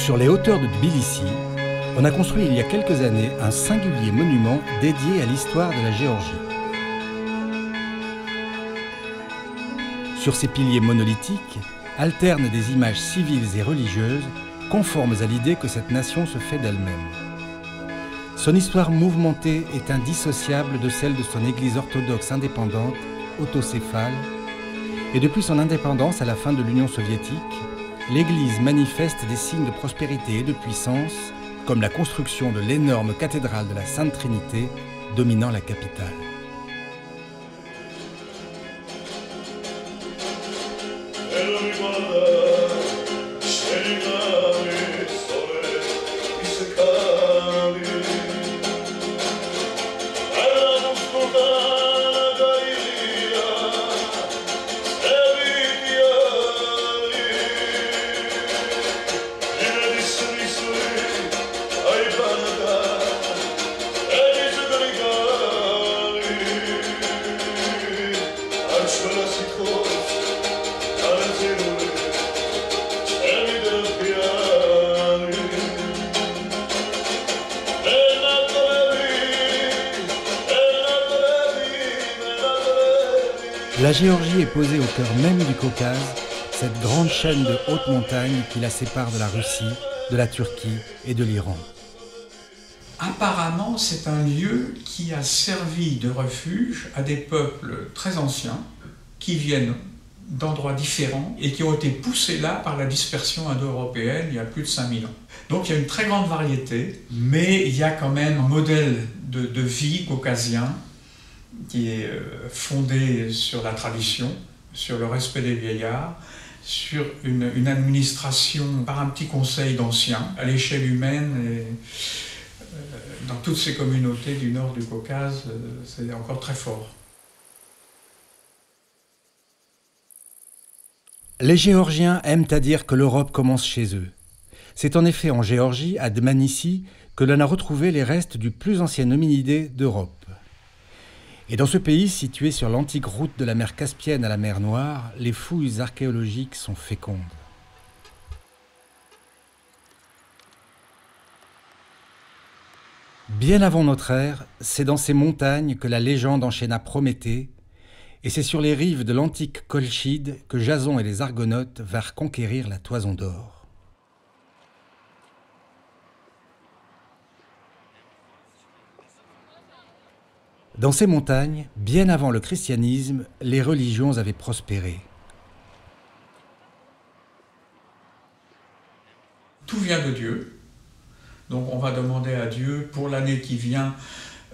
Sur les hauteurs de Tbilissi, on a construit il y a quelques années un singulier monument dédié à l'histoire de la Géorgie. Sur ces piliers monolithiques alternent des images civiles et religieuses conformes à l'idée que cette nation se fait d'elle-même. Son histoire mouvementée est indissociable de celle de son église orthodoxe indépendante, autocéphale, et depuis son indépendance à la fin de l'Union soviétique, l'église manifeste des signes de prospérité et de puissance, comme la construction de l'énorme cathédrale de la Sainte Trinité dominant la capitale. La Géorgie est posée au cœur même du Caucase, cette grande chaîne de hautes montagnes qui la sépare de la Russie, de la Turquie et de l'Iran. Apparemment, c'est un lieu qui a servi de refuge à des peuples très anciens qui viennent d'endroits différents et qui ont été poussés là par la dispersion indo-européenne il y a plus de 5000 ans. Donc il y a une très grande variété, mais il y a quand même un modèle de vie caucasien qui est fondé sur la tradition, sur le respect des vieillards, sur une administration par un petit conseil d'anciens à l'échelle humaine. Et, dans toutes ces communautés du nord du Caucase, c'est encore très fort. Les Géorgiens aiment à dire que l'Europe commence chez eux. C'est en effet en Géorgie, à Dmanissi, que l'on a retrouvé les restes du plus ancien hominidé d'Europe. Et dans ce pays, situé sur l'antique route de la mer Caspienne à la mer Noire, les fouilles archéologiques sont fécondes. Bien avant notre ère, c'est dans ces montagnes que la légende enchaîna Prométhée, et c'est sur les rives de l'antique Colchide que Jason et les Argonautes vinrent conquérir la Toison d'Or. Dans ces montagnes, bien avant le christianisme, les religions avaient prospéré. Tout vient de Dieu. Donc on va demander à Dieu pour l'année qui vient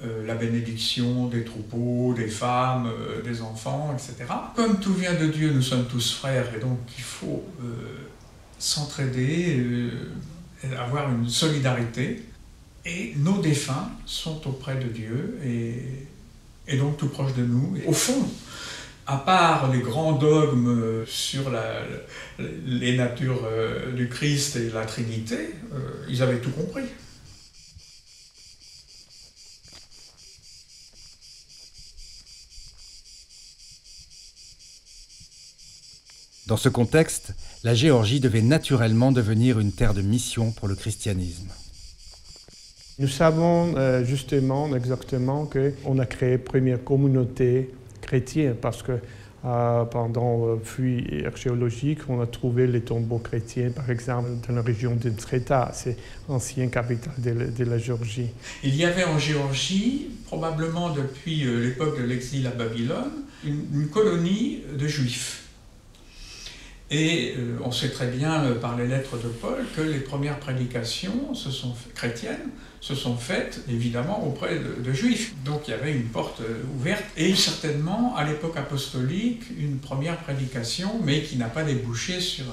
la bénédiction des troupeaux, des femmes, des enfants, etc. Comme tout vient de Dieu, nous sommes tous frères et donc il faut s'entraider, avoir une solidarité. Et nos défunts sont auprès de Dieu et donc tout proche de nous. Et au fond, à part les grands dogmes sur les natures du Christ et la Trinité, ils avaient tout compris. Dans ce contexte, la Géorgie devait naturellement devenir une terre de mission pour le christianisme. Nous savons justement, exactement, qu'on a créé la première communauté chrétienne parce que pendant le fouille archéologique, on a trouvé les tombeaux chrétiens, par exemple, dans la région de Treta, c'est l'ancienne capitale de la Géorgie. Il y avait en Géorgie, probablement depuis l'époque de l'exil à Babylone, une colonie de Juifs. Et on sait très bien par les lettres de Paul que les premières prédications chrétiennes se sont faites évidemment auprès de Juifs. Donc il y avait une porte ouverte et certainement à l'époque apostolique une première prédication mais qui n'a pas débouché sur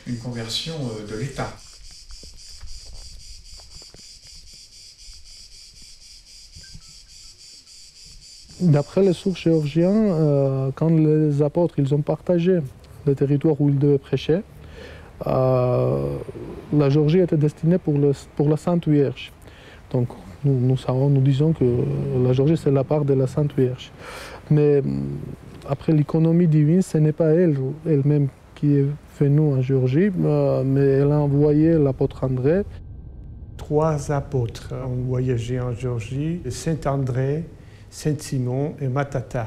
une conversion de l'État. D'après les sources géorgiennes, quand les apôtres ils ont partagé le territoire où ils devaient prêcher, la Géorgie était destinée pour la Sainte Vierge. Donc nous disons que la Géorgie c'est la part de la Sainte Vierge. Mais après l'économie divine, ce n'est pas elle-même qui est venu en Géorgie, mais elle a envoyé l'apôtre André. 3 apôtres ont voyagé en Géorgie, Saint-André, Saint-Simon et Matata.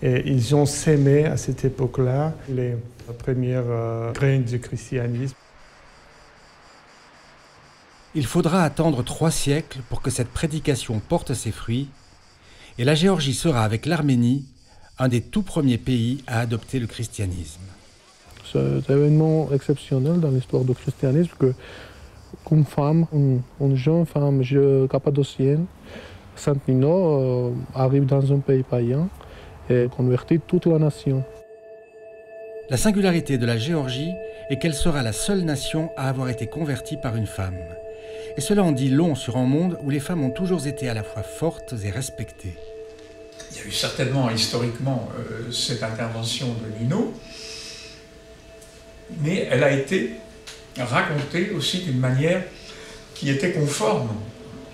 Et ils ont sémé à cette époque-là les premières graines du christianisme. Il faudra attendre 3 siècles pour que cette prédication porte ses fruits, et la Géorgie sera, avec l'Arménie, un des tout premiers pays à adopter le christianisme. C'est un événement exceptionnel dans l'histoire du christianisme qu'une femme, une jeune femme cappadocienne, Sainte Nino, arrive dans un pays païen et convertit toute la nation. La singularité de la Géorgie est qu'elle sera la seule nation à avoir été convertie par une femme. Et cela en dit long sur un monde où les femmes ont toujours été à la fois fortes et respectées. Il y a eu certainement, historiquement, cette intervention de Nino, mais elle a été racontée aussi d'une manière qui était conforme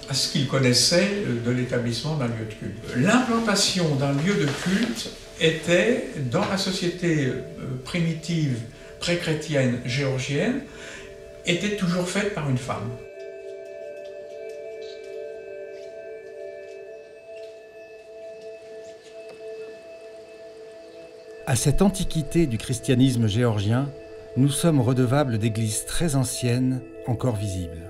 à ce qu'il connaissait de l'établissement d'un lieu de culte. L'implantation d'un lieu de culte était, dans la société primitive, pré-chrétienne, géorgienne, était toujours faite par une femme. À cette antiquité du christianisme géorgien, nous sommes redevables d'églises très anciennes, encore visibles.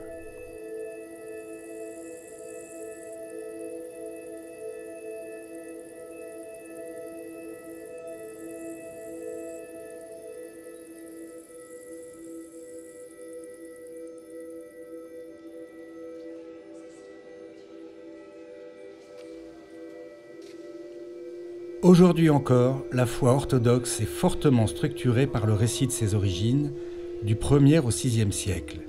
Aujourd'hui encore, la foi orthodoxe est fortement structurée par le récit de ses origines, du 1er au 6e siècle,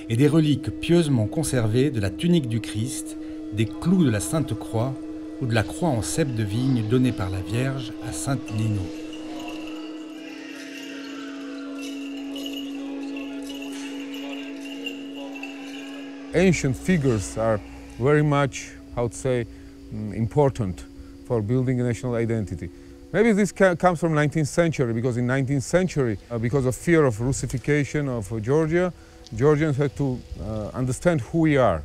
et des reliques pieusement conservées de la tunique du Christ, des clous de la Sainte Croix ou de la croix en cep de vigne donnée par la Vierge à Sainte Nino. Ancient figures are very much, how to say, important for building a national identity. Maybe this comes from 19th century, because in 19th century, because of fear of Russification of Georgia, Georgians had to understand who we are.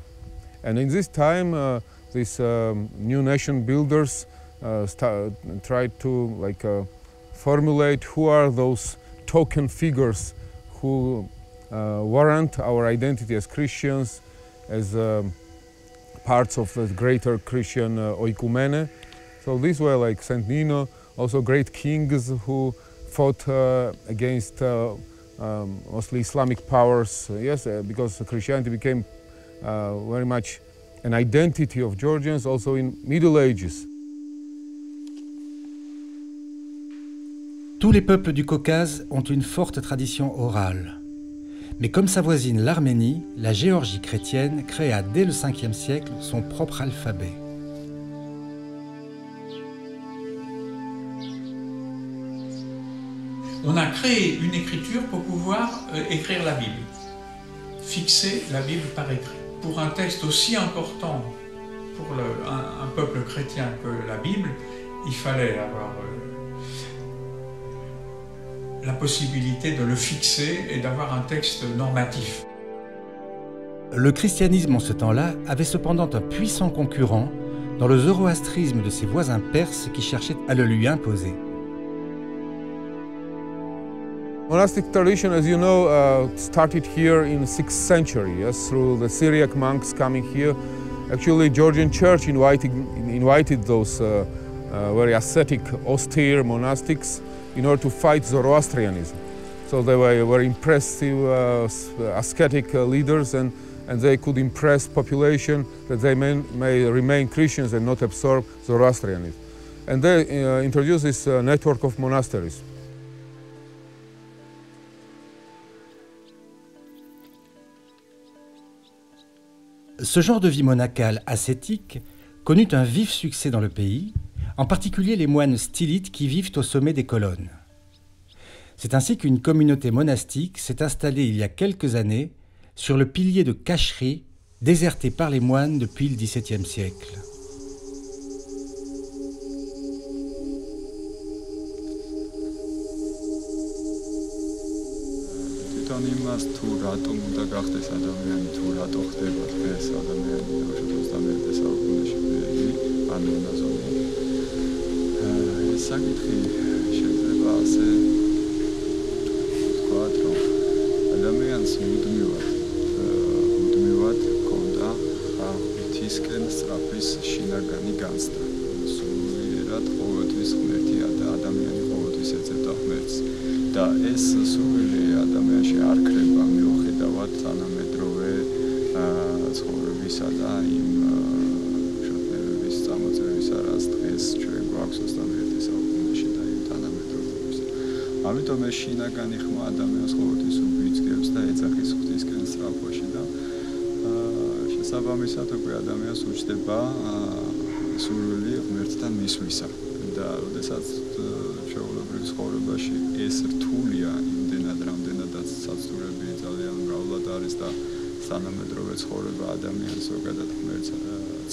And in this time, these new nation builders tried to formulate who are those token figures who warrant our identity as Christians, as parts of the greater Christian oikumene. So these were like Saint Nino, also great kings who fought against mostly Islamic powers. Yes, because Christianity became very much an identity of Georgians also in Middle Ages. Tous les peuples du Caucase ont une forte tradition orale. Mais comme sa voisine l'Arménie, la Géorgie chrétienne créa dès le 5e siècle son propre alphabet. On a créé une écriture pour pouvoir écrire la Bible, fixer la Bible par écrit. Pour un texte aussi important pour un peuple chrétien que la Bible, il fallait avoir la possibilité de le fixer et d'avoir un texte normatif. Le christianisme en ce temps-là avait cependant un puissant concurrent dans le zoroastrisme de ses voisins perses qui cherchaient à le lui imposer. Monastic tradition, as you know, started here in the 6th century, yes, through the Syriac monks coming here. Actually, Georgian Church invited those very ascetic, austere monastics in order to fight Zoroastrianism. So they were very impressive, ascetic leaders, and they could impress population that they may remain Christians and not absorb Zoroastrianism. And they introduced this network of monasteries. Ce genre de vie monacale ascétique connut un vif succès dans le pays, en particulier les moines stylites qui vivent au sommet des colonnes. C'est ainsi qu'une communauté monastique s'est installée il y a quelques années sur le pilier de Kashri, déserté par les moines depuis le XVIIe siècle. ნიშნავენ იმას, თუ რატომ უნდა გახდეს ადამიანი, თუ რატო ხდება დღეს ადამიანი 21 საუკუნეში ანონაზონი. ეს საკითხი შეიძლება ასე ვთქვათ, რომ ადამიანს მუდმივად ჰქონდა ღვთისკენ სწრაფის შინაგანი განცდა. სულიერად ყოველთვის ღმერთია და ადამიანი ყოველთვის ეძებდა ღმერთს. და ეს სული ადამიანში არ ქრება მიუხედავად თანამედროვე ცხოვრებისა და იმ შეტევების წამოწევისა, რაც დღეს ჩვენ გვაქვს 21 საუკუნეში და იმ თანამედროვეობის. ამიტომ ეს შინაგანი ხმა ადამიანს ყოველთვის უბიძგებს და ეძახის ღვთისკენ სწრაფვაში და შესაბამისად უკვე ადამიანს უჩნდება სურვილი ღმერთთან მისვლისა. და როდესაც ჩვეულებრივ ცხოვრებაში ეს რთულია იმდენად, რამდენადაც საცდურები ძალიან მრავლად არის და თანამედროვე ცხოვრება ადამიანს ზოგადად ღმერთს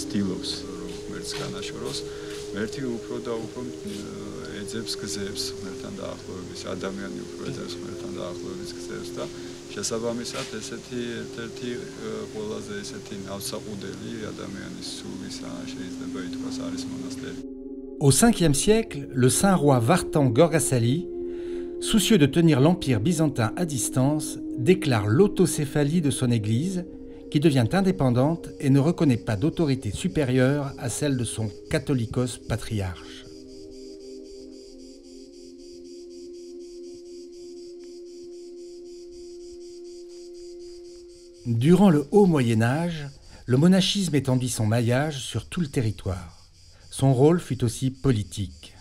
ცდილობს, რომ ღმერთს განაშოროს, ღმერთი უფრო და უფრო ეძებს გზებს ღმერთთან დაახლოების, ადამიანი უფრო ეძებს ღმერთთან დაახლოების გზებს და შესაბამისად ესეთი ერთ-ერთი ყველაზე ესეთი ნავსაყუდელი ადამიანის სულისა შეიძლება ითქვას არის მონასტერი. Au 5e siècle, le saint roi Vartan Gorgasali, soucieux de tenir l'empire byzantin à distance, déclare l'autocéphalie de son église, qui devient indépendante et ne reconnaît pas d'autorité supérieure à celle de son catholicos patriarche. Durant le haut Moyen-Âge, le monachisme étendit son maillage sur tout le territoire. Son rôle fut aussi politique.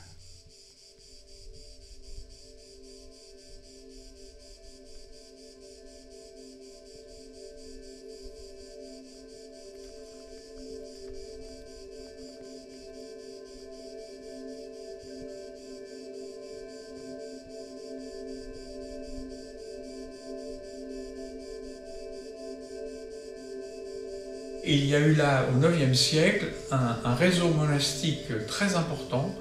Il y a eu là, au IXe siècle, un réseau monastique très important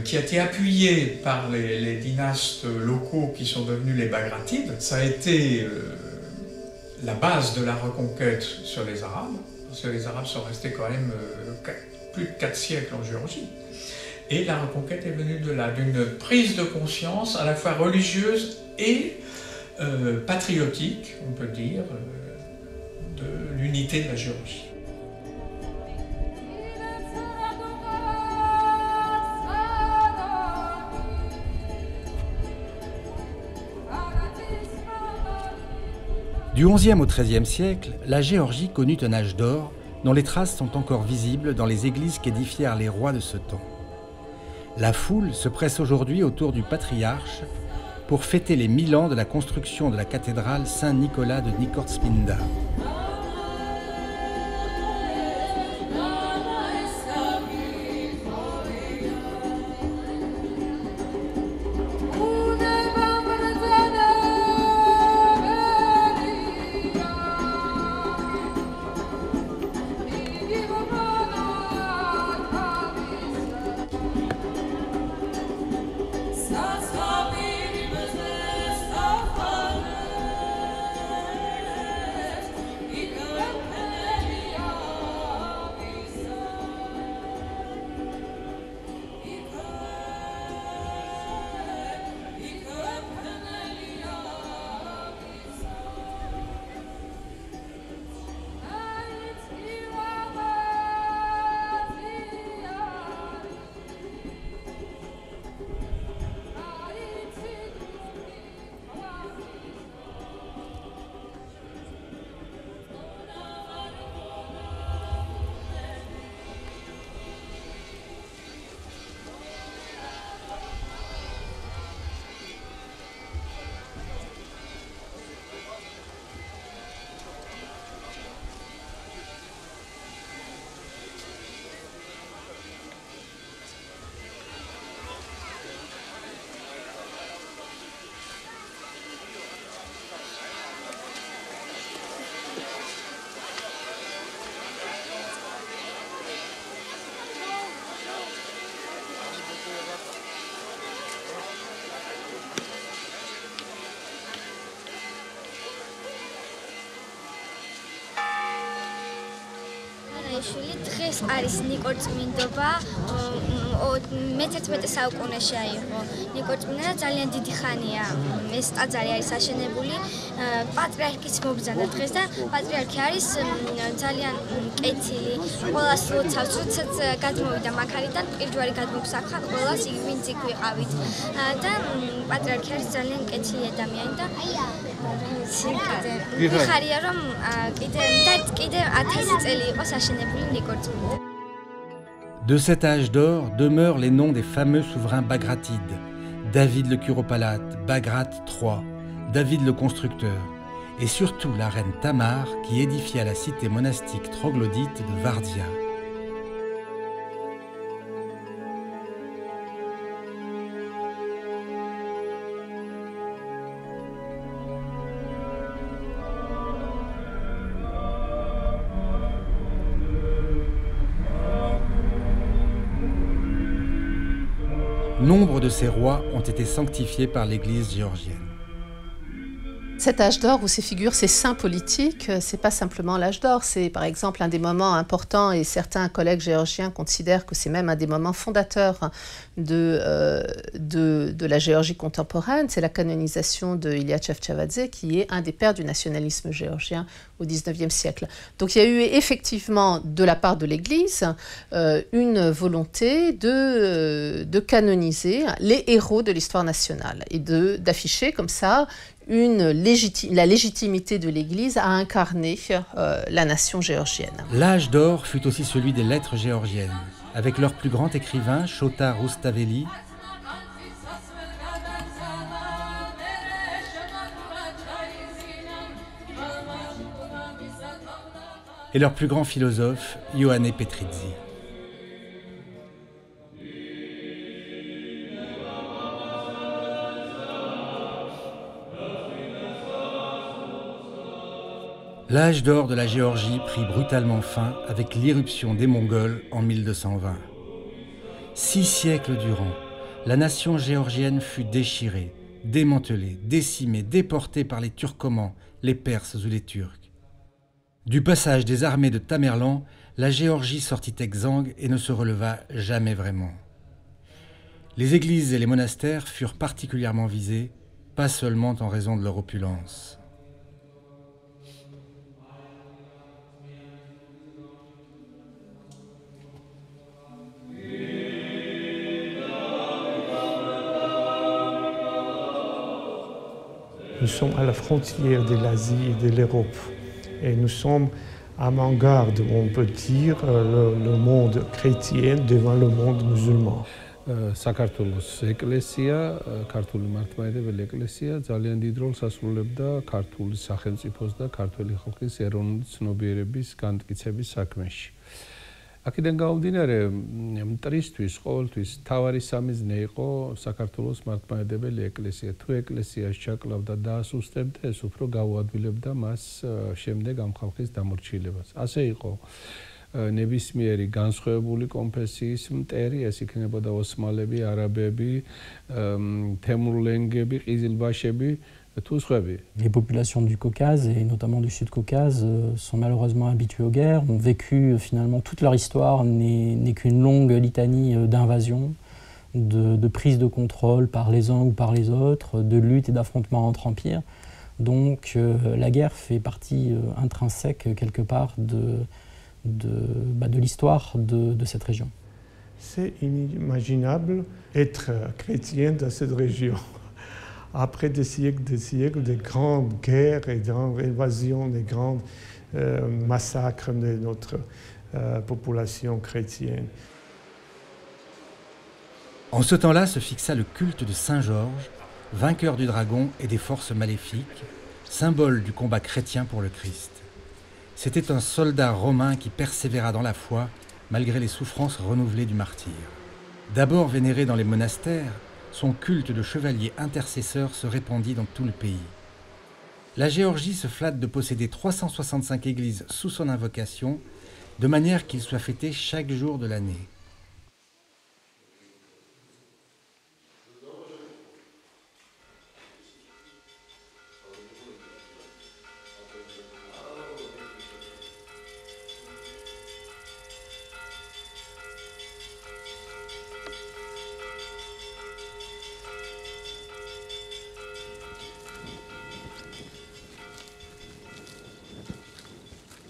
qui a été appuyé par les dynastes locaux qui sont devenus les Bagratides. Ça a été la base de la reconquête sur les Arabes, parce que les Arabes sont restés quand même plus de 4 siècles en Géorgie. Et la reconquête est venue de là, d'une prise de conscience à la fois religieuse et patriotique, on peut dire, de l'unité de la Géorgie. Du XIe au XIIIe siècle, la Géorgie connut un âge d'or dont les traces sont encore visibles dans les églises qu'édifièrent les rois de ce temps. La foule se presse aujourd'hui autour du patriarche pour fêter les 1000 ans de la construction de la cathédrale Saint-Nicolas de Nikortspinda. ივანიშვილი დღეს არის ნიკორწმინდობა მე-11 საუკუნეში აიღო ნიკორწმინდა ძალიან დიდი ხანია ეს ტაძარი არის აშენებული პატრიარქის მობრძანა დღეს და პატრიარქი არის ძალიან კეთილი ყველას ლოცავს როდესაც გადმოვიდა მაქარიდან პირჯვარი გადმოგსახა ყველას ვინც იქ ვიყავით და პატრიარქი არის ძალიან კეთილი ადამიანი და ხარია რომ კიდე 1000 წელი იყოს აშენებული ნიკორწმინდა. De cet âge d'or demeurent les noms des fameux souverains bagratides, David le Curopalate, Bagrat III, David le Constructeur, et surtout la reine Tamar qui édifia la cité monastique troglodyte de Vardia. Nombre de ces rois ont été sanctifiés par l'Église géorgienne. Cet âge d'or où ces figures, ces saints politiques, c'est pas simplement l'âge d'or, c'est par exemple un des moments importants et certains collègues géorgiens considèrent que c'est même un des moments fondateurs de la Géorgie contemporaine, c'est la canonisation de Ilia Chevchavadze qui est un des pères du nationalisme géorgien au XIXe siècle. Donc il y a eu effectivement de la part de l'Église une volonté de canoniser les héros de l'histoire nationale et d'afficher comme ça la légitimité de l'Église à incarner la nation géorgienne. L'âge d'or fut aussi celui des lettres géorgiennes, avec leur plus grand écrivain, Shota Rustaveli, et leur plus grand philosophe, Ioannis Petridzi. L'âge d'or de la Géorgie prit brutalement fin avec l'irruption des Mongols en 1220. 6 siècles durant, la nation géorgienne fut déchirée, démantelée, décimée, déportée par les Turcomans, les Perses ou les Turcs. Du passage des armées de Tamerlan, la Géorgie sortit exsangue et ne se releva jamais vraiment. Les églises et les monastères furent particulièrement visés, pas seulement en raison de leur opulence. Nous sommes à la frontière de l'Asie et de l'Europe. Et nous sommes avant-garde, on peut dire, le monde chrétien devant le monde musulman. საქართველოს ეკლესია, ქართული მართლმადიდებელი ეკლესია ძალიან დიდ როლს ასრულებდა ქართული სახელმწიფოს და ქართული ხალხის ეროვნული ცნობიერების განმტკიცების საქმეში. აქედან გამომდინარე, მტრისთვის ყოველთვის მთავარი სამიზნე იყო საქართველოს მართლმადიდებელი ეკლესია. თუ ეკლესიაში ჩაკლავდა და დაასუსტებდა, ეს უფრო გაუადვილებდა მას შემდეგ ამ ხალხის დამორჩილებას. ასე იყო ნებისმიერი განსხვავებული კონფესიის მტერი, ეს იქნებოდა ოსმალები, არაბები, თემურლენგები, ყიზილბაშები, tout ce Les populations du Caucase et notamment du Sud-Caucase sont malheureusement habituées aux guerres, ont vécu finalement toute leur histoire n'est qu'une longue litanie d'invasions, de prise de contrôle par les uns ou par les autres, de lutte et d'affrontements entre empires. Donc la guerre fait partie intrinsèque quelque part de l'histoire de cette région. C'est inimaginable être chrétien dans cette région. Après des siècles de grandes guerres et d'invasions, de grands massacres de notre population chrétienne. En ce temps-là se fixa le culte de Saint Georges, vainqueur du dragon et des forces maléfiques, symbole du combat chrétien pour le Christ. C'était un soldat romain qui persévéra dans la foi malgré les souffrances renouvelées du martyre. D'abord vénéré dans les monastères, son culte de chevalier intercesseur se répandit dans tout le pays. La Géorgie se flatte de posséder 365 églises sous son invocation, de manière qu'il soit fêté chaque jour de l'année.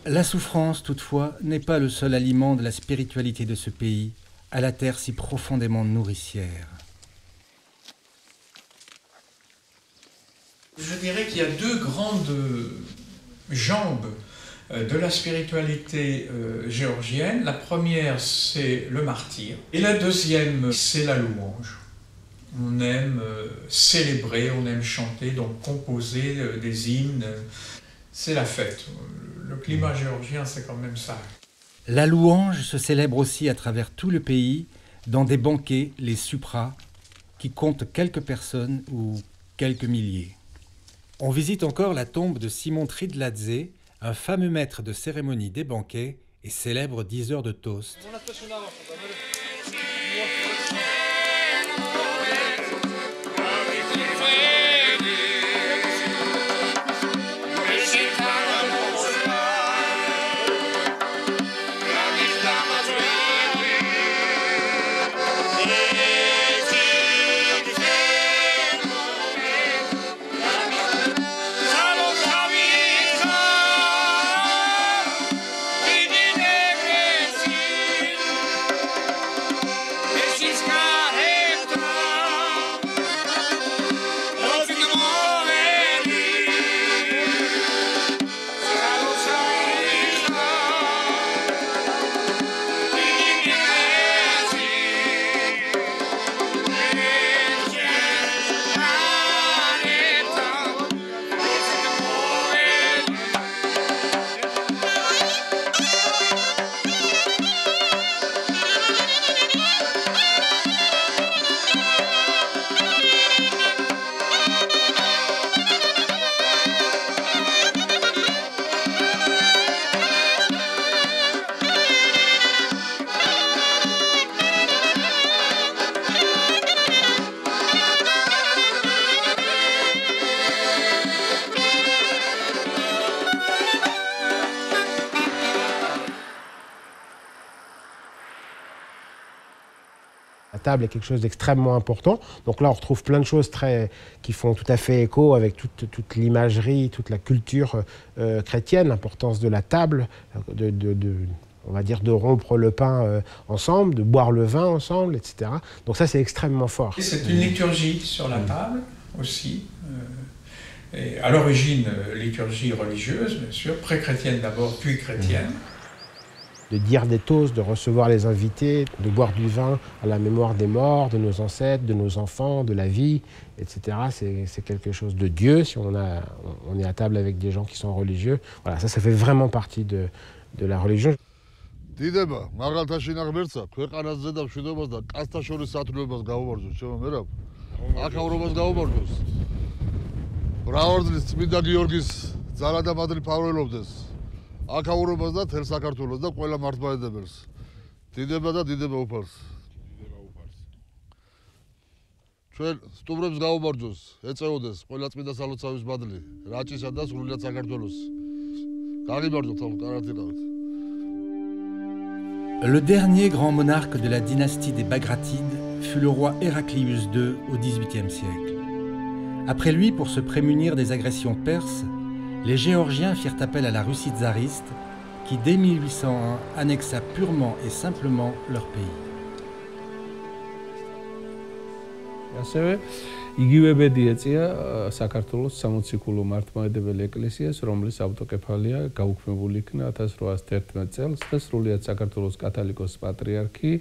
La souffrance, toutefois, n'est pas le seul aliment de la spiritualité de ce pays, à la terre si profondément nourricière. Je dirais qu'il y a deux grandes jambes de la spiritualité géorgienne. La première, c'est le martyre. Et la deuxième, c'est la louange. On aime célébrer, on aime chanter, donc composer des hymnes. C'est la fête. Le climat géorgien, c'est quand même ça. La louange se célèbre aussi à travers tout le pays, dans des banquets, les supras, qui comptent quelques personnes ou quelques milliers. On visite encore la tombe de Simon Tridladze, un fameux maître de cérémonie des banquets et célèbre 10 heures de toast. La table est quelque chose d'extrêmement important. Donc là, on retrouve plein de choses qui font tout à fait écho avec toute l'imagerie, toute la culture chrétienne, l'importance de la table, on va dire de rompre le pain ensemble, de boire le vin ensemble, etc. Donc ça, c'est extrêmement fort. C'est une liturgie sur la table aussi. Et à l'origine, liturgie religieuse, bien sûr, pré-chrétienne d'abord, puis chrétienne. De dire des toasts, de recevoir les invités, de boire du vin à la mémoire des morts, de nos ancêtres, de nos enfants, de la vie, etc. C'est quelque chose de Dieu, si on est à table avec des gens qui sont religieux. Voilà, ça fait vraiment partie de la religion. დიდება მაღალთა შინააღმერთსა ქვეყანაზე და მშვიდობას და კაცთა შორის სათნოებას გაუმარჯოს ჩემო მერაბ აქაურობას გაუმარჯოს მრავალწლის წმინდა გიორგის ძალა და მადლი ფარველობდეს აქაურობას და თელ საქართველოს და ყველა მართლმადიდებელს დიდება და დიდება უფალს ჩვენ სტუმრებს გაუმარჯოს ეწეოდეს ყველა წმინდა სალოცავის მადლი რაჭისა და სრულიად საქართველოს გამიმარჯოთ ამ კარათინავით. Le dernier grand monarque de la dynastie des Bagratides fut le roi Héraclius II au XVIIIe siècle. Après lui, pour se prémunir des agressions perses, les Géorgiens firent appel à la Russie tsariste qui, dès 1801, annexa purement et simplement leur pays. იგივებედი ეწია საქართველოს სამოციქულო მართლმადიდებელი ეკლესიას, რომლის ავტოკეფალია გაუქმებული იქნა 1811 წელს და სრულიად საქართველოს კათოლიკოს პატრიარქი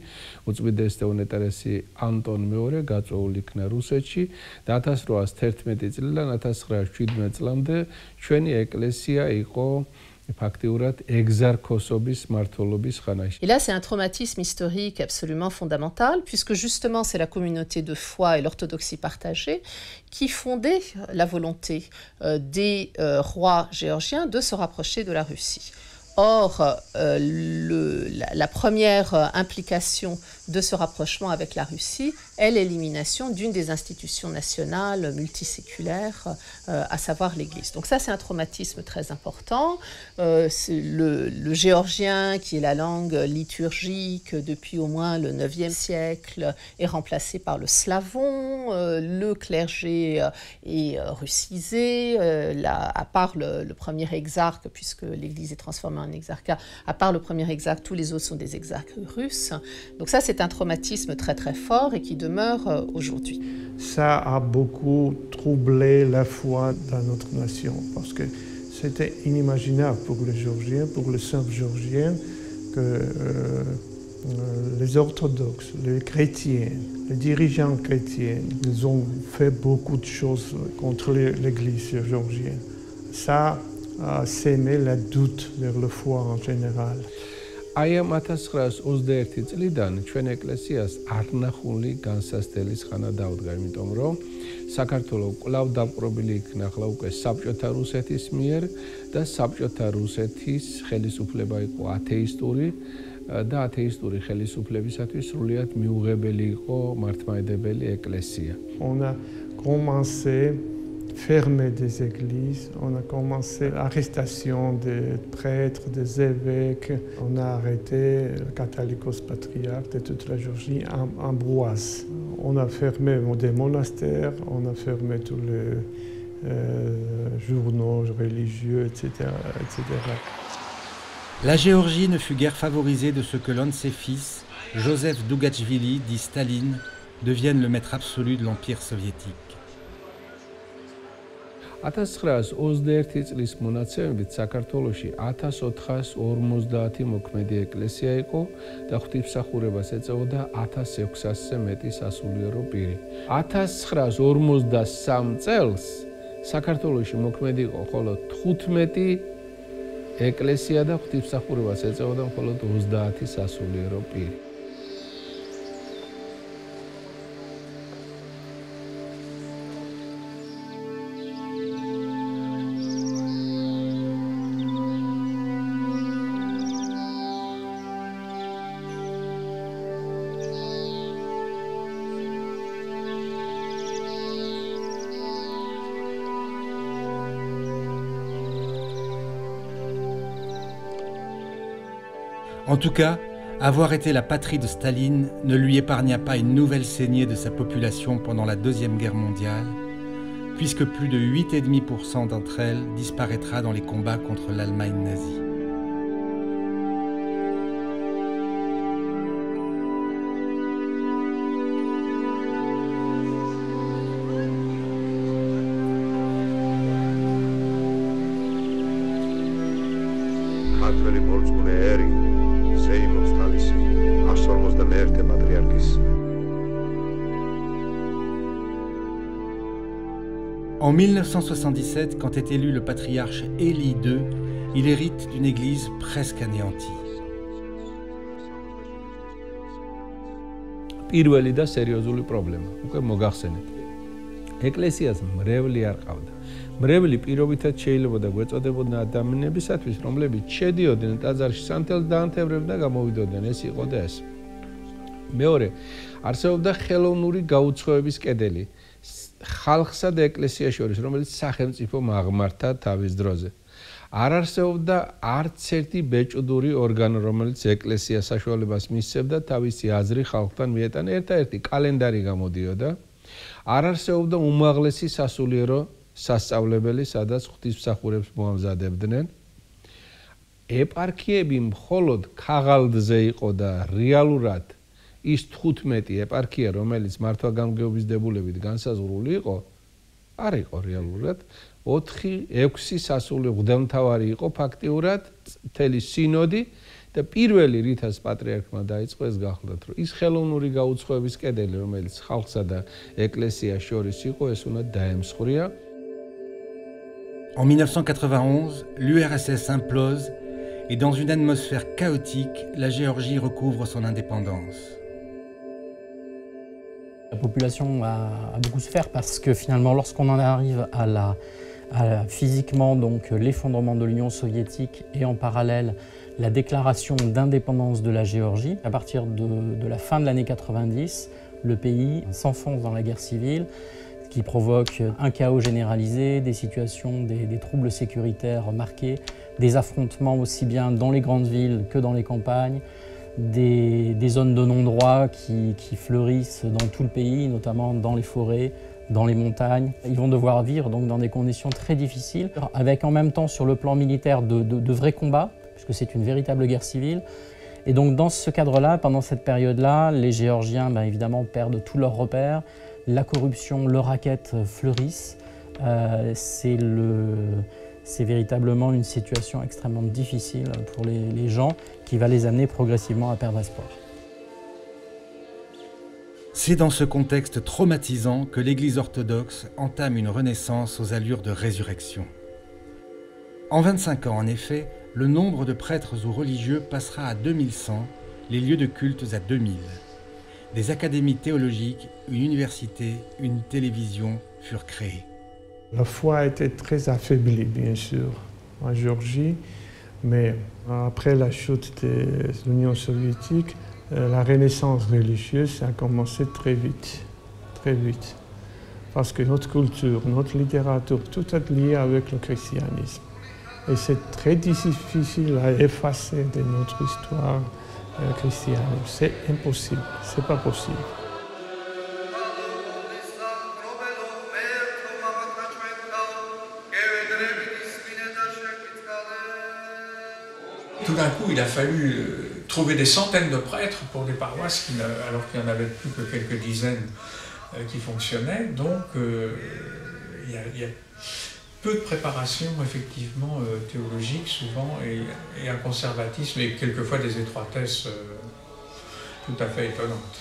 უწმიდესი თეონეტერესი ანტონ მეორე გაწვეული იქნა რუსეთში და 1811 წლიდან 1917 წლამდე ჩვენი ეკლესია იყო Et là, c'est un traumatisme historique absolument fondamental, puisque justement, c'est la communauté de foi et l'orthodoxie partagée qui fondait la volonté des rois géorgiens de se rapprocher de la Russie. Or, la première implication de ce rapprochement avec la Russie est l'élimination d'une des institutions nationales multiséculaires, à savoir l'Église. Donc ça, c'est un traumatisme très important. Le géorgien, qui est la langue liturgique depuis au moins le IXe siècle, est remplacé par le slavon. Le clergé est russisé. À part le premier exarque, puisque l'Église est transformée en exarcat, à part le premier exarque, tous les autres sont des exarques russes. Donc ça, c'est un traumatisme très très fort et qui demeure aujourd'hui. Ça a beaucoup troublé la foi dans notre nation, parce que c'était inimaginable pour les Géorgiens, pour les Serbes géorgiens, que les orthodoxes, les chrétiens, les dirigeants chrétiens, ils ont fait beaucoup de choses contre l'Église géorgienne. Ça a sémé le doute vers la foi en général. Აი ამ 1921 წლიდან ჩვენ ეკლესიას არნახული განსასწრების ხანა დაუდგა, იმიტომ რომ საქართველოს კვლავ დაპყრობილი იქნა ახლა უკვე საბჭოთა რუსეთის მიერ და საბჭოთა რუსეთის ხელისუფლება იყო ათეისტური და ათეისტური ხელისუფლებისათვის სრულიად მიუღებელი იყო მართლმადიდებელი ეკლესია. On a commencé fermer des églises, on a commencé l'arrestation des prêtres, des évêques, on a arrêté le catholicos patriarche de toute la Géorgie, Ambroise. On a fermé des monastères, on a fermé tous les journaux religieux, etc., etc. La Géorgie ne fut guère favorisée de ce que l'un de ses fils, Joseph Dougatchvili, dit Staline, devienne le maître absolu de l'Empire soviétique. 1921 წლის მონაცემებით საქართველოში 1450 მოქმედი ეკლესია იყო და ღვთისმსახურებას ეწეოდა 1600-ზე მეტი სასულიერო პირი. 1953 წელს საქართველოში მოქმედი იყო მხოლოდ 15 ეკლესია და ღვთისმსახურებას ეწეოდა მხოლოდ 30 სასულიერო პირი. En tout cas, avoir été la patrie de Staline ne lui épargna pas une nouvelle saignée de sa population pendant la Deuxième Guerre mondiale, puisque plus de 8,5% d'entre elles disparaîtra dans les combats contre l'Allemagne nazie. En 1977, quand est élu le patriarche Élie II, il hérite d'une église presque anéantie. პირველი და სერიოზული პრობლემა. უკვე მოგახსენეთ. ეკლესიას მრევლი არ ყავდა. მრევლი პირობითად შეიძლება და გვეწოდებოდნენ ადამიანებისათვის, რომლებიც შედიოდნენ ტაძარში სანთელს დაანთებდნენ და გამოვიდოდნენ. ეს იყო და ეს. მეორე, არსებობდა ხელოვნური გაუცხოების კედელი ხალხსა და ეკლესიას შორის, რომელიც სახელმწიფო აღმართა თავის დროზე. არ არსებობდა არც ერთი ბეჭდური ორგანო, რომელიც ეკლესიას საშუალებას მისცემდა თავისი აზრი ხალხთან მიეტანა. ერთადერთი კალენდარი გამოდიოდა. არ არსებობდა უმაღლესი სასულიერო სასწავლებელი, სადაც ღვთისმსახურებს მოამზადებდნენ. ეპარქიები მხოლოდ ქაღალდზე იყო და რეალურად ის 15 ეპარქია, რომელიც მართვა-გამგეობის დებულებით განსაზღვრული იყო, არ იყო რეალურად. 4-6 სასულიერო მღვდელმთავარი იყო ფაქტიურად, მთელი სინოდი და პირველი რითაც პატრიარქმა დაიწყო ეს გახლდათ, რომ ის ხელოვნური გაუცხოების კედელი, რომელიც ხალხსა და ეკლესიას შორის იყო, ეს უნდა დაემსხვრია. En 1991, l'URSS implose et dans une atmosphère chaotique, la Géorgie recouvre son indépendance. La population a beaucoup souffert parce que finalement, lorsqu'on en arrive à physiquement donc l'effondrement de l'Union soviétique et en parallèle la déclaration d'indépendance de la Géorgie. À partir de la fin de l'année 90, le pays s'enfonce dans la guerre civile, qui provoque un chaos généralisé, des situations, des troubles sécuritaires marqués, des affrontements aussi bien dans les grandes villes que dans les campagnes, des zones de non-droit qui fleurissent dans tout le pays, notamment dans les forêts, dans les montagnes. Ils vont devoir vivre donc dans des conditions très difficiles, avec en même temps sur le plan militaire de vrais combats, puisque c'est une véritable guerre civile. Et donc dans ce cadre-là, pendant cette période-là, les Géorgiens évidemment perdent tous leurs repères, la corruption, le racket fleurissent. C'est véritablement une situation extrêmement difficile pour les gens qui va les amener progressivement à perdre espoir. C'est dans ce contexte traumatisant que l'Église orthodoxe entame une renaissance aux allures de résurrection. En 25 ans, en effet, le nombre de prêtres ou religieux passera à 2100, les lieux de cultes à 2000. Des académies théologiques, une université, une télévision furent créées. La foi était très affaiblie, bien sûr, en Géorgie, mais après la chute de l'Union soviétique, la renaissance religieuse a commencé très vite, parce que notre culture, notre littérature, tout est lié avec le christianisme. Et c'est très difficile à effacer de notre histoire chrétienne. C'est impossible, c'est pas possible. Tout d'un coup, il a fallu trouver des centaines de prêtres pour des paroisses, alors qu'il n'y en avait plus que quelques dizaines qui fonctionnaient. Donc, il y a peu de préparation, effectivement, théologique, souvent, et un conservatisme, et quelquefois des étroitesses tout à fait étonnantes.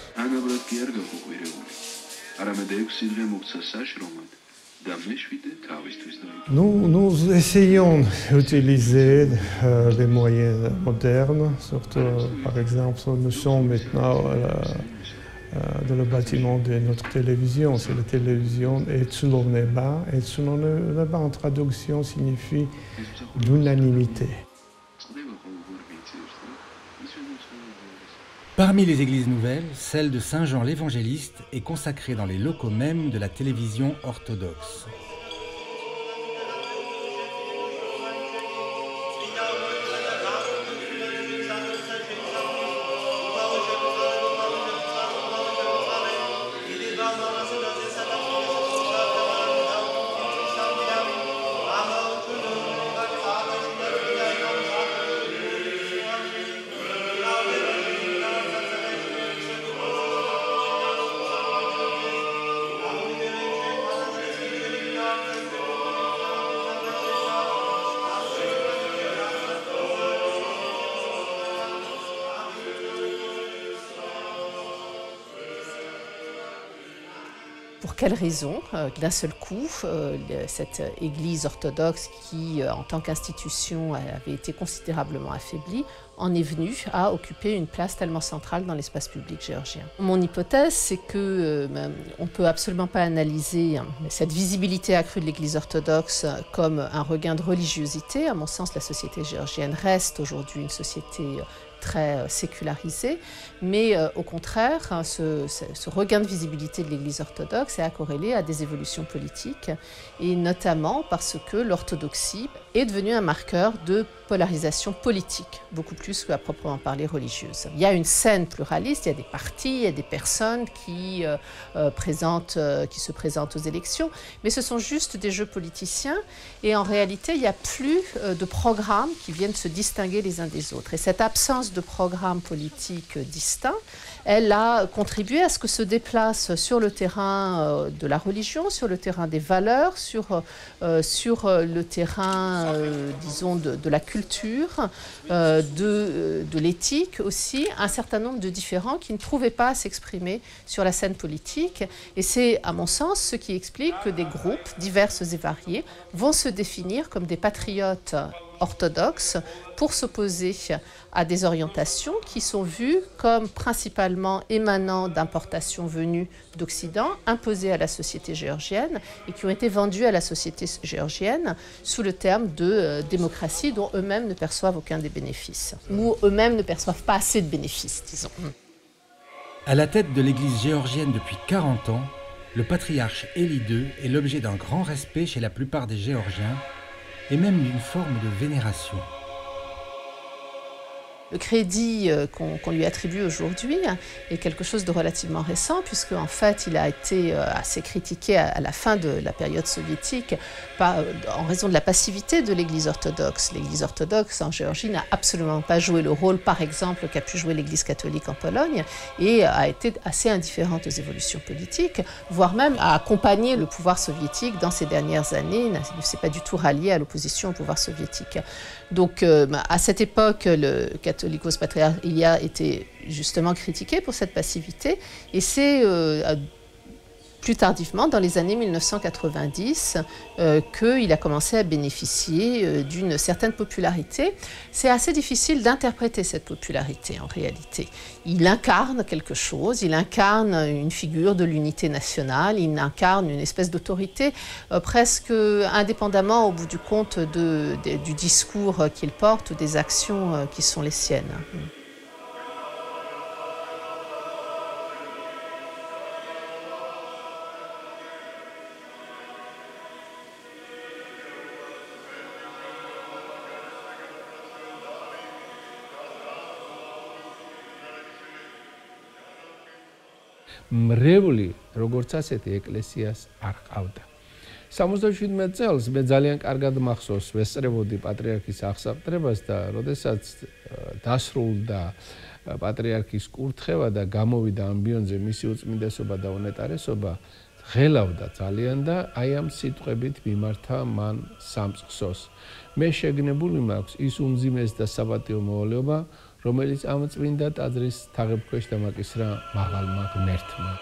Nous essayons d'utiliser les moyens modernes, surtout, par exemple, nous sommes maintenant dans le bâtiment de notre télévision, c'est la télévision Etsuloneba. Etsuloneba en traduction signifie l'unanimité. Parmi les églises nouvelles, celle de Saint-Jean l'Évangéliste est consacrée dans les locaux mêmes de la télévision orthodoxe. Pour quelle raison? D'un seul coup, cette Église orthodoxe qui, en tant qu'institution, avait été considérablement affaiblie, en est venue à occuper une place tellement centrale dans l'espace public géorgien. Mon hypothèse, c'est que on ne peut absolument pas analyser cette visibilité accrue de l'Église orthodoxe comme un regain de religiosité. À mon sens, la société géorgienne reste aujourd'hui une société très sécularisée, mais au contraire, ce regain de visibilité de l'Église orthodoxe est à corréler à des évolutions politiques, et notamment parce que l'orthodoxie est devenue un marqueur de polarisation politique, beaucoup plus qu'à proprement parler religieuse. Il y a une scène pluraliste, il y a des partis, il y a des personnes qui se présentent aux élections, mais ce sont juste des jeux politiciens, et en réalité, il n'y a plus de programmes qui viennent se distinguer les uns des autres. Et cette absence de programme politique distinct, elle a contribué à ce que se déplace sur le terrain de la religion, sur le terrain des valeurs, sur le terrain, disons, de la culture, de l'éthique aussi, un certain nombre de différents qui ne trouvaient pas à s'exprimer sur la scène politique. Et c'est, à mon sens, ce qui explique que des groupes divers et variés vont se définir comme des patriotes orthodoxe pour s'opposer à des orientations qui sont vues comme principalement émanant d'importations venues d'Occident, imposées à la société géorgienne et qui ont été vendues à la société géorgienne sous le terme de démocratie dont eux-mêmes ne perçoivent aucun des bénéfices, ou eux-mêmes ne perçoivent pas assez de bénéfices, disons. À la tête de l'Église géorgienne depuis 40 ans, le patriarche Élie II est l'objet d'un grand respect chez la plupart des Géorgiens et même d'une forme de vénération. Le crédit qu'on lui attribue aujourd'hui est quelque chose de relativement récent, puisque en fait il a été assez critiqué à la fin de la période soviétique en raison de la passivité de l'Église orthodoxe. L'Église orthodoxe en Géorgie n'a absolument pas joué le rôle, par exemple, qu'a pu jouer l'Église catholique en Pologne, et a été assez indifférente aux évolutions politiques, voire même a accompagné le pouvoir soviétique dans ces dernières années, ne s'est pas du tout rallié à l'opposition au pouvoir soviétique. Donc à cette époque, le Catholicos Patriarch Ilia était justement critiqué pour cette passivité, et c'est plus tardivement, dans les années 1990, qu'il a commencé à bénéficier d'une certaine popularité. C'est assez difficile d'interpréter cette popularité en réalité. Il incarne quelque chose, il incarne une figure de l'unité nationale, il incarne une espèce d'autorité presque indépendamment au bout du compte du discours qu'il porte ou des actions qui sont les siennes. მრევლი როგორც ასეთი ეკლესიას არ ყავდა. 77 წელს მე ძალიან კარგად მახსოვს ვესწრებოდი პატრიარქის აღსაყდრებას და როდესაც დასრულდა პატრიარქის კურთხევა და გამოვიდა ამბიონზე მისი უწმინდესობა და უნეტარესობა, ღელავდა ძალიან და აი ამ სიტყვებით მიმართა მან სამწყსოს. მე შეგნებული მაქვს ის უმძიმეს და საპატიო მოვალეობა, რომელიც ამ წმინდა ტაძრის თაღებქვეშ დამაკისრა მაღალმა ღმერთმა.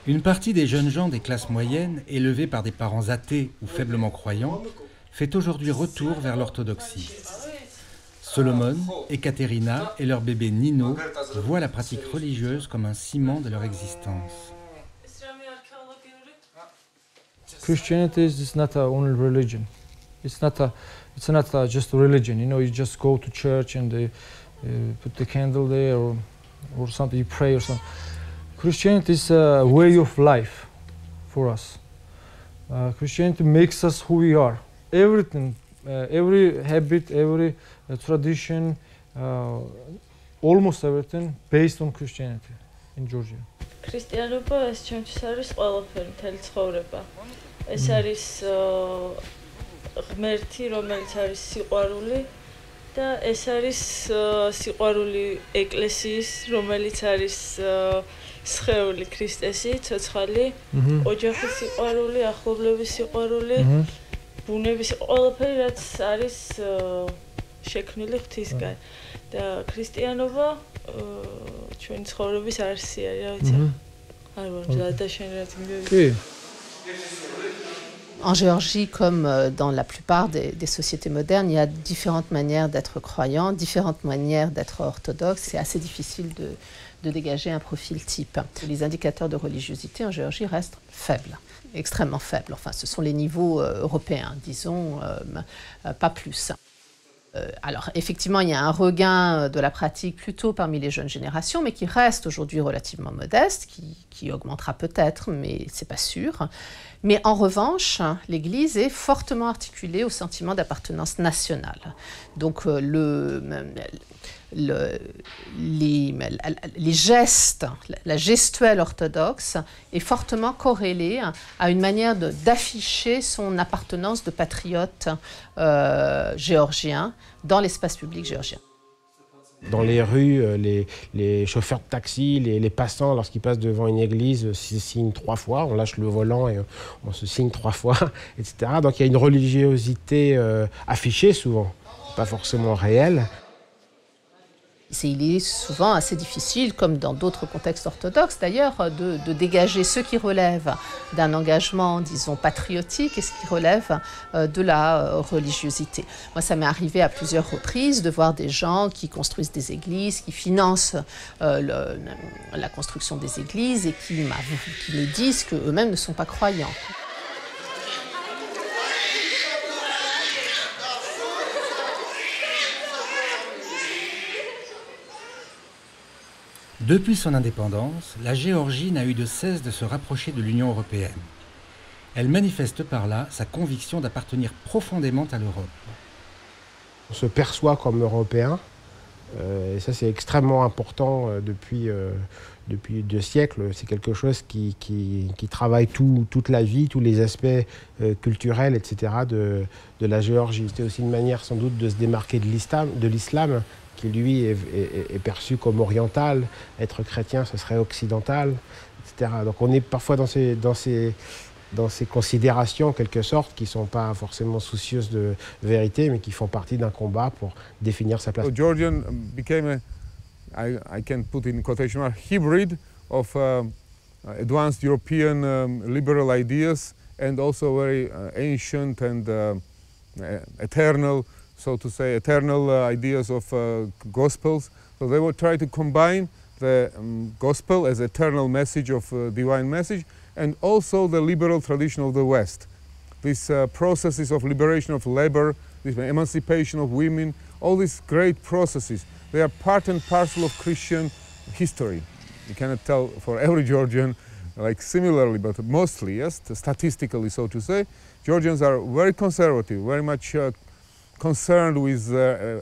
Une partie des jeunes gens des classes moyennes, élevés par des parents athées ou faiblement croyants, fait aujourd'hui retour vers l'orthodoxie. Solomon, Ekaterina et leur bébé Nino voient la pratique religieuse comme un ciment de leur existence. Christianity is not only religion. It's not just a religion. You know, you just go to church and they put the candle there or something. You pray or something. Christianity is a way of life for us. Christianity makes us who we are. Everything, every habit, every tradition, almost everything based on Christianity in Georgia. ქრისტიანობა ეს ჩემთვის არის ყველაფერი, მთელი ცხოვრება. ეს არის ღმერთი, რომელიც არის სიყვარული და ეს არის სიყვარული ეკლესიის, რომელიც არის სხეული ქრისტესი, ცოცხალი, ოჯახის სიყვარული, ახლობლების სიყვარული, ბუნების ყველაფერი, რაც არის შექმნილი ღვთისგან. და ქრისტიანობა ჩვენი ცხოვრების არსია, რა ვიცი. არ ვარ დაშენ რაც მივიდა. En Géorgie, comme dans la plupart des sociétés modernes, il y a différentes manières d'être croyant, différentes manières d'être orthodoxe. C'est assez difficile de dégager un profil type. Les indicateurs de religiosité en Géorgie restent faibles, extrêmement faibles. Enfin, ce sont les niveaux européens, disons, pas plus. Alors, effectivement, il y a un regain de la pratique plutôt parmi les jeunes générations, mais qui reste aujourd'hui relativement modeste, qui augmentera peut-être, mais c'est pas sûr. Mais en revanche, l'Église est fortement articulée au sentiment d'appartenance nationale. Donc, les gestes, la gestuelle orthodoxe est fortement corrélée à une manière d'afficher son appartenance de patriote géorgien dans l'espace public géorgien. Dans les rues, les chauffeurs de taxi, les passants, lorsqu'ils passent devant une église, se signent 3 fois, on lâche le volant et on se signe 3 fois, etc. Donc il y a une religiosité affichée souvent, pas forcément réelle. Il est souvent assez difficile, comme dans d'autres contextes orthodoxes d'ailleurs, de dégager ce qui relève d'un engagement, disons, patriotique et ce qui relève de la religiosité. Moi, ça m'est arrivé à plusieurs reprises de voir des gens qui construisent des églises, qui financent la construction des églises et qui me disent qu'eux-mêmes ne sont pas croyants. Depuis son indépendance, la Géorgie n'a eu de cesse de se rapprocher de l'Union européenne. Elle manifeste par là sa conviction d'appartenir profondément à l'Europe. On se perçoit comme Européen, et ça c'est extrêmement important depuis 2 siècles. C'est quelque chose qui travaille toute la vie, tous les aspects culturels, etc. de la Géorgie. C'était aussi une manière sans doute de se démarquer de l'islam, qui lui est perçu comme oriental. Être chrétien, ce serait occidental, etc. Donc on est parfois dans ces considérations, en quelque sorte, qui ne sont pas forcément soucieuses de vérité, mais qui font partie d'un combat pour définir sa place. So Georgian became I can put in quotation mark, hybrid of advanced European liberal ideas and also very ancient and eternal, so to say, eternal ideas of Gospels. So they would try to combine the Gospel as eternal message of divine message and also the liberal tradition of the West. These processes of liberation of labor, this emancipation of women, all these great processes, they are part and parcel of Christian history. You cannot tell for every Georgian like similarly, but mostly, yes, statistically so to say, Georgians are very conservative, very much concerned with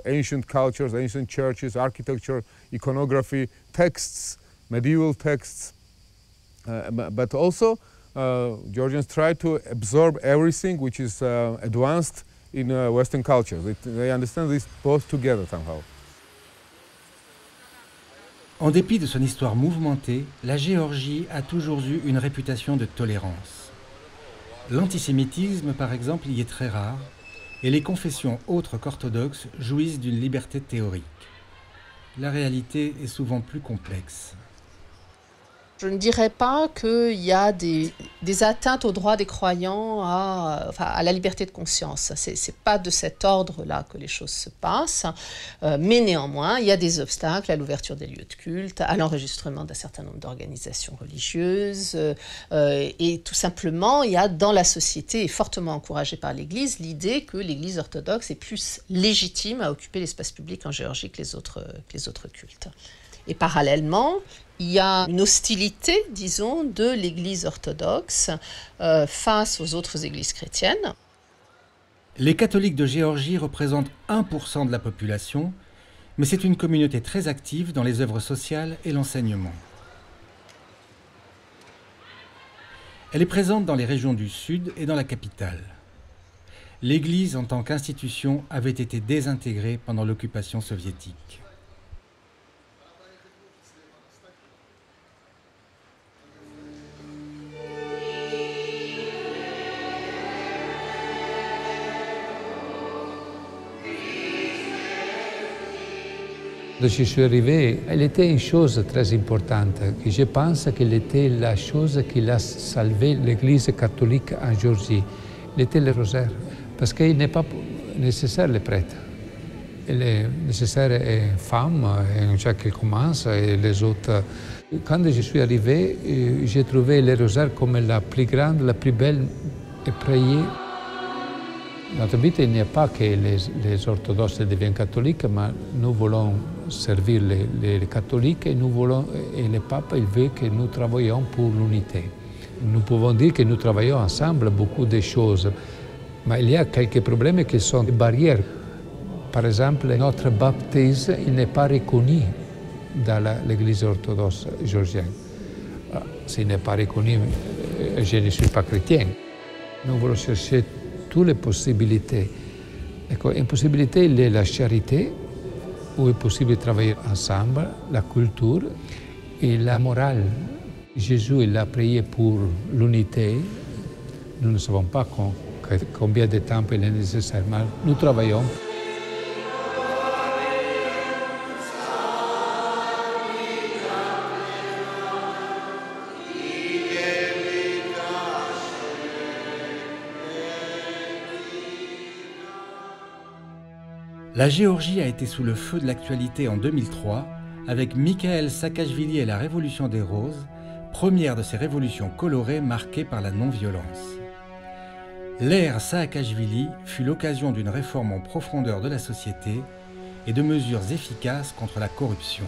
ancient cultures, ancient churches, architecture, iconography, texts, medieval texts. But also, Georgians try to absorb everything which is advanced in Western culture. They understand this both together somehow. En dépit de son histoire mouvementée, la Géorgie a toujours eu une réputation de tolérance. L'antisémitisme, par exemple, y est très rare, et les confessions autres qu'orthodoxes jouissent d'une liberté théorique. La réalité est souvent plus complexe. Je ne dirais pas qu'il y a des atteintes aux droits des croyants, à la liberté de conscience. Ce n'est pas de cet ordre-là que les choses se passent. Mais néanmoins, il y a des obstacles à l'ouverture des lieux de culte, à l'enregistrement d'un certain nombre d'organisations religieuses. Et tout simplement, il y a dans la société, et fortement encouragée par l'Église, l'idée que l'Église orthodoxe est plus légitime à occuper l'espace public en Géorgie que les autres cultes. Et parallèlement, il y a une hostilité, disons, de l'Église orthodoxe face aux autres églises chrétiennes. Les catholiques de Géorgie représentent 1% de la population, mais c'est une communauté très active dans les œuvres sociales et l'enseignement. Elle est présente dans les régions du Sud et dans la capitale. L'Église, en tant qu'institution, avait été désintégrée pendant l'occupation soviétique. Quand je suis arrivé, elle était une chose très importante, que je pense qu'elle était la chose qui a salvé l'Église catholique en Géorgie. Elle était le rosaire, parce qu'il n'est pas nécessaire les prêtres. Il est nécessaire une femme, un chat qui commence, et les autres. Quand je suis arrivé, j'ai trouvé le rosaire comme la plus grande, la plus belle et prier. Notre but n'est pas que les orthodoxes deviennent catholiques, mais nous voulons servir les catholiques et le pape il veut que nous travaillions pour l'unité. Nous pouvons dire que nous travaillons ensemble beaucoup de choses, mais il y a quelques problèmes qui sont des barrières. Par exemple, notre baptême n'est pas reconnu dans l'Église orthodoxe géorgienne. S'il n'est pas reconnu, je ne suis pas chrétien. Nous voulons chercher toutes les possibilités. Une possibilité, il est la charité, où il est possible de travailler ensemble, la culture et la morale. Jésus il a prié pour l'unité. Nous ne savons pas combien de temps il est nécessaire, mais nous travaillons. La Géorgie a été sous le feu de l'actualité en 2003 avec Mikhail Saakashvili et la Révolution des Roses, première de ces révolutions colorées marquées par la non-violence. L'ère Saakashvili fut l'occasion d'une réforme en profondeur de la société et de mesures efficaces contre la corruption.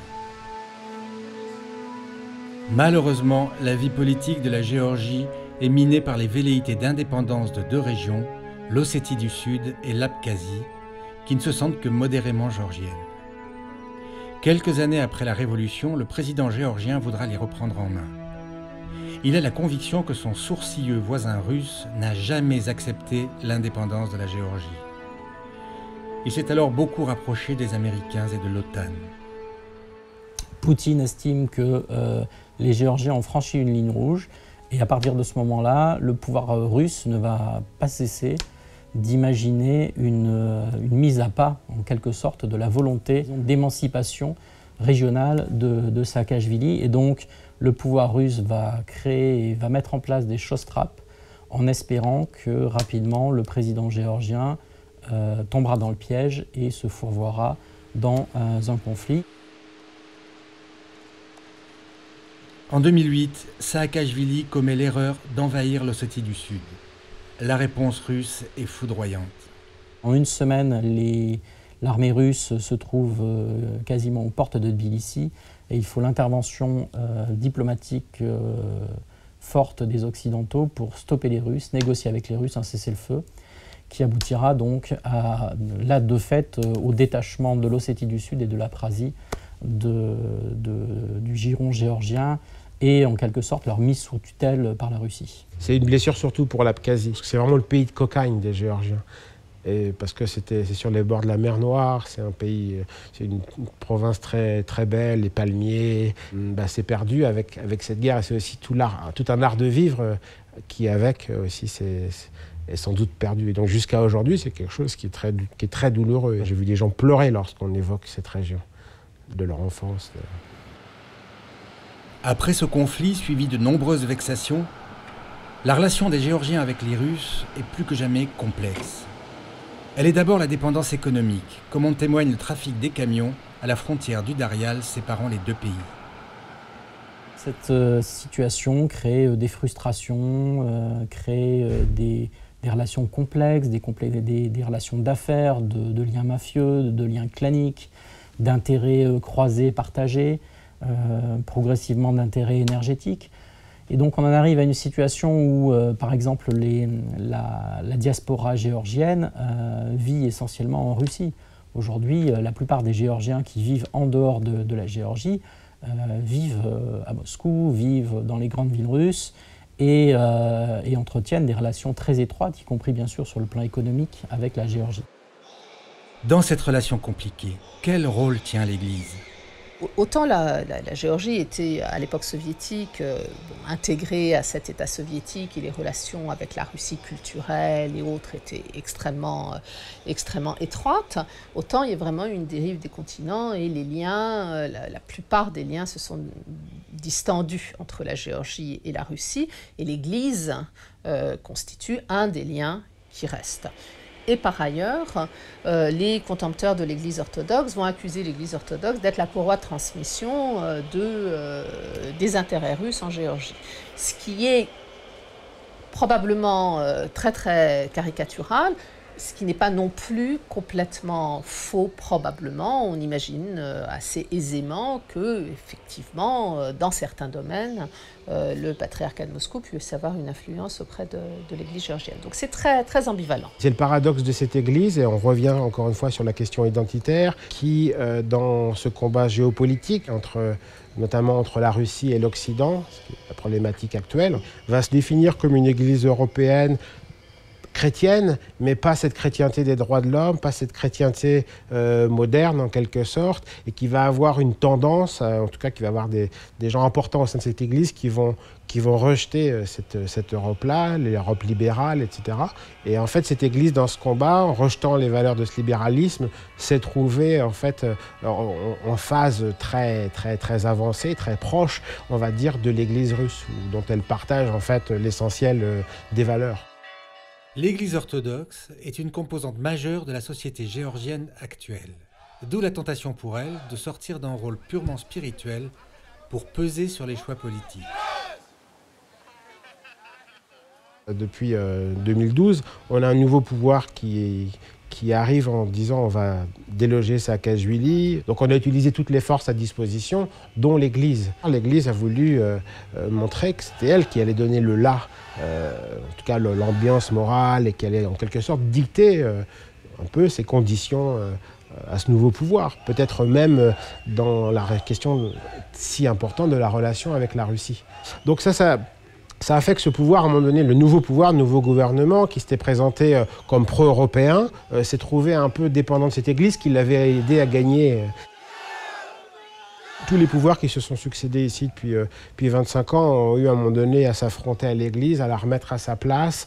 Malheureusement, la vie politique de la Géorgie est minée par les velléités d'indépendance de deux régions, l'Ossétie du Sud et l'Abkhazie, qui ne se sentent que modérément géorgiennes. Quelques années après la Révolution, le président géorgien voudra les reprendre en main. Il a la conviction que son sourcilleux voisin russe n'a jamais accepté l'indépendance de la Géorgie. Il s'est alors beaucoup rapproché des Américains et de l'OTAN. Poutine estime que les Géorgiens ont franchi une ligne rouge et à partir de ce moment-là, le pouvoir russe ne va pas cesser d'imaginer une mise à pas, en quelque sorte, de la volonté d'émancipation régionale de Saakashvili. Et donc, le pouvoir russe va créer et va mettre en place des choses-trappes en espérant que rapidement, le président géorgien tombera dans le piège et se fourvoiera dans un conflit. En 2008, Saakashvili commet l'erreur d'envahir l'Ossétie du Sud. La réponse russe est foudroyante. En une semaine, l'armée russe se trouve quasiment aux portes de Tbilissi et il faut l'intervention diplomatique forte des Occidentaux pour stopper les Russes, négocier avec les Russes un cessez-le-feu qui aboutira donc de fait au détachement de l'Ossétie du Sud et de l'Abkhazie du giron géorgien et en quelque sorte leur mise sous tutelle par la Russie. C'est une blessure surtout pour l'Abkhazie, parce que c'est vraiment le pays de cocaïne des Géorgiens. Et parce que c'est sur les bords de la mer Noire, c'est un pays, c'est une province très, très belle, les palmiers. C'est perdu avec cette guerre. Et c'est aussi tout un art de vivre qui, avec aussi, est sans doute perdu. Et donc jusqu'à aujourd'hui, c'est quelque chose qui est très douloureux. J'ai vu des gens pleurer lorsqu'on évoque cette région de leur enfance. Après ce conflit, suivi de nombreuses vexations, la relation des Géorgiens avec les Russes est plus que jamais complexe. Elle est d'abord la dépendance économique, comme en témoigne le trafic des camions à la frontière du Darial séparant les deux pays. Cette situation crée des frustrations, crée des relations complexes, des relations d'affaires, de liens mafieux, de liens claniques, d'intérêts croisés, partagés, progressivement d'intérêts énergétiques. Et donc on en arrive à une situation où, par exemple, la diaspora géorgienne vit essentiellement en Russie. Aujourd'hui, la plupart des Géorgiens qui vivent en dehors de la Géorgie vivent à Moscou, vivent dans les grandes villes russes et entretiennent des relations très étroites, y compris bien sûr sur le plan économique, avec la Géorgie. Dans cette relation compliquée, quel rôle tient l'Église ? Autant la Géorgie était à l'époque soviétique intégrée à cet État soviétique et les relations avec la Russie culturelle et autres étaient extrêmement étroites, autant il y a vraiment une dérive des continents et les liens, la plupart des liens se sont distendus entre la Géorgie et la Russie et l'Église constitue un des liens qui restent. Et par ailleurs, les contempteurs de l'Église orthodoxe vont accuser l'Église orthodoxe d'être la courroie de transmission des intérêts russes en Géorgie. Ce qui est probablement très très caricatural, ce qui n'est pas non plus complètement faux probablement. On imagine assez aisément que, effectivement, dans certains domaines, le patriarcat de Moscou puisse avoir une influence auprès de l'Église géorgienne. Donc c'est très, très ambivalent. C'est le paradoxe de cette Église, et on revient encore une fois sur la question identitaire, qui, dans ce combat géopolitique, notamment entre la Russie et l'Occident, la problématique actuelle, va se définir comme une Église européenne chrétienne, mais pas cette chrétienté des droits de l'homme, pas cette chrétienté moderne en quelque sorte, et qui va avoir une tendance, en tout cas qui va avoir des gens importants au sein de cette Église qui vont rejeter cette Europe-là, l'Europe libérale, etc. Et en fait, cette Église, dans ce combat, en rejetant les valeurs de ce libéralisme, s'est trouvée en fait en phase très, très, très avancée, très proche, on va dire, de l'Église russe, dont elle partage en fait l'essentiel des valeurs. L'Église orthodoxe est une composante majeure de la société géorgienne actuelle. D'où la tentation pour elle de sortir d'un rôle purement spirituel pour peser sur les choix politiques. Depuis 2012, on a un nouveau pouvoir qui arrive en disant on va déloger Saakashvili. Donc on a utilisé toutes les forces à disposition, dont l'Église. L'Église a voulu montrer que c'était elle qui allait donner le là, en tout cas l'ambiance morale, et qui allait en quelque sorte dicter un peu ses conditions à ce nouveau pouvoir. Peut-être même dans la question si importante de la relation avec la Russie. Donc ça a fait que ce pouvoir, à un moment donné, le nouveau pouvoir, le nouveau gouvernement, qui s'était présenté comme pro-européen, s'est trouvé un peu dépendant de cette Église qui l'avait aidé à gagner. Tous les pouvoirs qui se sont succédés ici depuis 25 ans ont eu à un moment donné à s'affronter à l'Église, à la remettre à sa place,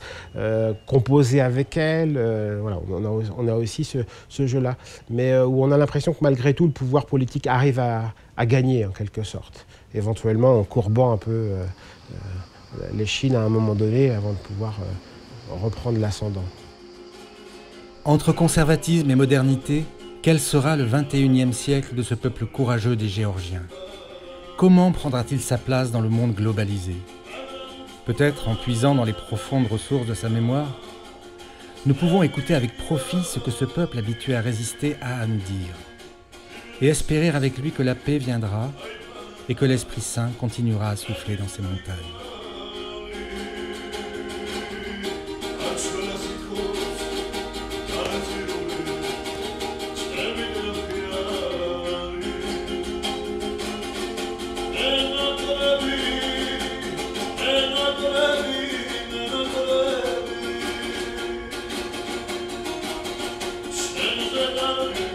composer avec elle. Voilà, on a aussi ce jeu-là. Mais où on a l'impression que malgré tout, le pouvoir politique arrive à gagner en quelque sorte. Éventuellement en courbant un peu l'échine à un moment donné avant de pouvoir reprendre l'ascendant. Entre conservatisme et modernité, quel sera le 21e siècle de ce peuple courageux des Géorgiens? Comment prendra-t-il sa place dans le monde globalisé? Peut-être en puisant dans les profondes ressources de sa mémoire? Nous pouvons écouter avec profit ce que ce peuple habitué à résister a à nous dire, et espérer avec lui que la paix viendra et que l'Esprit Saint continuera à souffler dans ces montagnes. Love you.